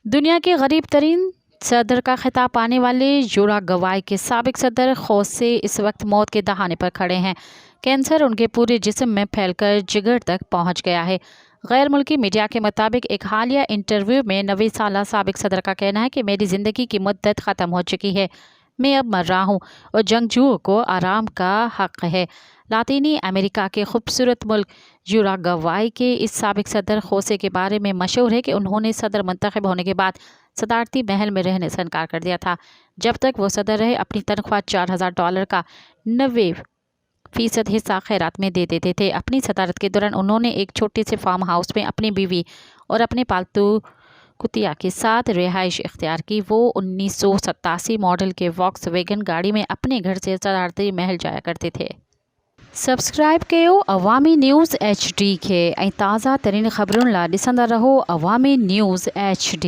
दुनिया के गरीब तरीन सदर का खिताब पाने वाले युराग्वाई के साबिक सदर खोसे इस वक्त मौत के दहाने पर खड़े हैं। कैंसर उनके पूरे जिस्म में फैलकर जिगर तक पहुंच गया है। गैर मुल्की मीडिया के मुताबिक एक हालिया इंटरव्यू में 90 साल साबिक सदर का कहना है कि मेरी ज़िंदगी की मुद्दत ख़त्म हो चुकी है, मैं अब मर रहा हूँ और जंगजुओं को आराम का हक है। लातीनी अमेरिका के खूबसूरत मुल्क युराग्वाई के इस साबिक सदर खोसे के बारे में मशहूर है कि उन्होंने सदर मुंतखब होने के बाद सदारती महल में रहने से इनकार कर दिया था। जब तक वो सदर रहे अपनी तनख्वाह $4000 का 90% हिस्सा खैरात में दे देते थे। अपनी सदारत के दौरान उन्होंने एक छोटे से फार्म हाउस में अपनी बीवी और अपने पालतू कुतिया के साथ रिहाइश इख्तियार की। वो 1987 मॉडल के वॉक्सवैगन गाड़ी में अपने घर से सदारती महल जाया करते थे। सब्सक्राइब कयो अवामी न्यूज़ HD के ऐं ताज़ा तरीन ख़बरुनि लाइ ॾिसंदा रहो अवामी न्यूज़ HD।